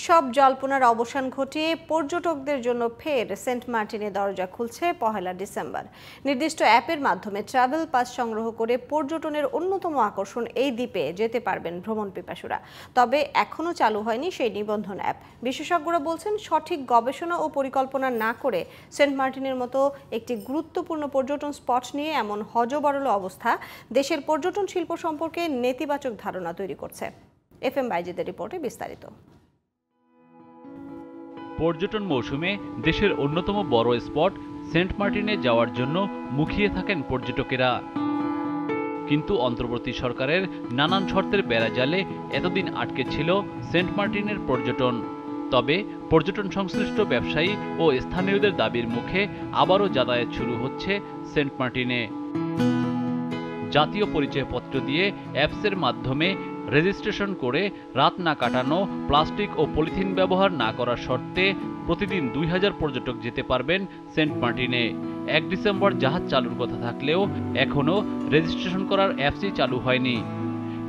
সব জল্পনার অবসান ঘটিয়ে পর্যটকদের জন্য ফের সেন্ট মার্টিনে দরজা খুলছে ১লা ডিসেম্বর। নির্দিষ্ট অ্যাপের মাধ্যমে ট্রাভেল পাস সংগ্রহ করে পর্যটনের অন্যতম আকর্ষণ এই দ্বীপে যেতে পারবেন ভ্রমণ পিপাসুরা। তবে এখনও চালু হয়নি সেই নিবন্ধন অ্যাপ। বিশেষজ্ঞরা বলছেন, সঠিক গবেষণা ও পরিকল্পনা না করে সেন্ট মার্টিনের মতো একটি গুরুত্বপূর্ণ পর্যটন স্পট নিয়ে এমন হযবরল অবস্থা দেশের পর্যটন শিল্প সম্পর্কে নেতিবাচক ধারণা তৈরি করছে। FM বাইজিদের রিপোর্টে বিস্তারিত। পর্যটন মৌসুমে দেশের অন্যতম বড় স্পট সেন্ট মার্টিনে যাওয়ার জন্য মুখিয়ে থাকেন পর্যটকেরা। কিন্তু অন্তর্বর্তী সরকারের নানান শর্তের বেড়াজালে এতদিন আটকে ছিল সেন্ট মার্টিনের পর্যটন। তবে পর্যটন সংশ্লিষ্ট ব্যবসায়ী ও স্থানীয়দের দাবির মুখে আবারও যাতায়াত শুরু হচ্ছে সেন্ট মার্টিনে। জাতীয় পরিচয়পত্র দিয়ে অ্যাপসের মাধ্যমে রেজিস্ট্রেশন করে রাত না কাটানো, প্লাস্টিক ও পলিথিন ব্যবহার না করার শর্তে প্রতিদিন ২০০০ পর্যটক যেতে পারবেন সেন্ট মার্টিনে। ১ ডিসেম্বর জাহাজ চালুর কথা থাকলেও এখনও রেজিস্ট্রেশন করার অ্যাপসই চালু হয়নি।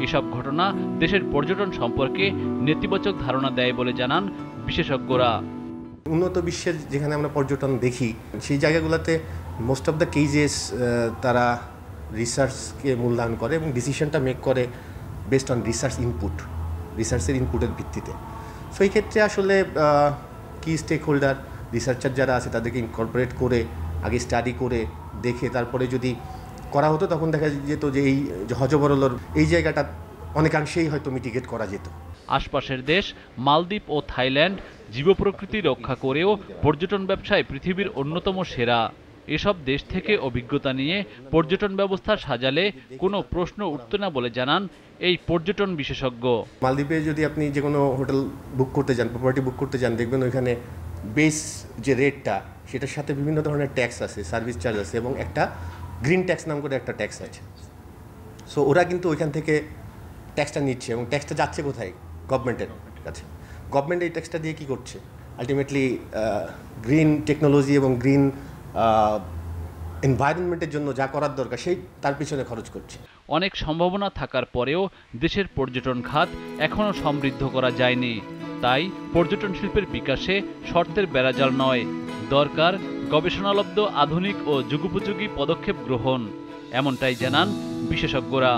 এসব ঘটনা দেশের পর্যটন সম্পর্কে নেতিবাচক ধারণা দেয় বলে জানান বিশেষজ্ঞরা। উন্নত বিশ্বের যেখানে আমরা পর্যটন দেখি, সেই জায়গাগুলোতে মোস্ট অফ দ্য কেজেস তারা রিসার্চকে মূল্যায়ন করে এবং ডিসিশনটা মেক করে বেসড অন রিসার্চের ইনপুটের ভিত্তিতে। সো এই ক্ষেত্রে আসলে কি স্টেক হোল্ডার, রিসার্চার যারা আছে তাদেরকে ইনকর্পোরেট করে আগে স্টাডি করে দেখে তারপরে যদি করা হতো, তখন দেখা যেত যে এই হযবরলর এই জায়গাটা অনেকাংশেই হয়তো মিটিগেট করা যেত। আশপাশের দেশ মালদ্বীপ ও থাইল্যান্ড জীবপ্রকৃতি রক্ষা করেও পর্যটন ব্যবসায় পৃথিবীর অন্যতম সেরা। এসব দেশ থেকে অভিজ্ঞতা নিয়ে পর্যটন ব্যবস্থা সাজালে কোনো প্রশ্ন উঠত না বলে জানান এই পর্যটন বিশেষজ্ঞ। মালদ্বীপে যদি আপনি যে কোনো হোটেল বুক করতে যান, প্রপার্টি বুক করতে যান, দেখবেন ওইখানে বেস যে রেটটা, সেটার সাথে বিভিন্ন ধরনের ট্যাক্স আছে, সার্ভিস চার্জ আছে এবং একটা গ্রিন ট্যাক্স নাম করে একটা ট্যাক্স আছে। সো ওরা কিন্তু ওইখান থেকে ট্যাক্সটা নিচ্ছে এবং ট্যাক্সটা যাচ্ছে কোথায়? গভর্নমেন্টের কাছে। গভর্নমেন্ট এই ট্যাক্সটা দিয়ে কী করছে? আলটিমেটলি গ্রিন টেকনোলজি এবং গ্রিন এনভায়রনমেন্টের জন্য যা করার দরকার সেই তার পিছনে খরচ করছে। অনেক সম্ভাবনা থাকার পরেও দেশের পর্যটন খাত এখনও সমৃদ্ধ করা যায়নি। তাই পর্যটন শিল্পের বিকাশে শর্তের বেড়াজাল নয়, দরকার গবেষণালব্ধ আধুনিক ও যুগোপযোগী পদক্ষেপ গ্রহণ, এমনটাই জানান বিশেষজ্ঞরা।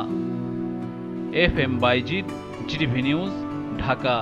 FM Bayzid, GTV news, Dhaka.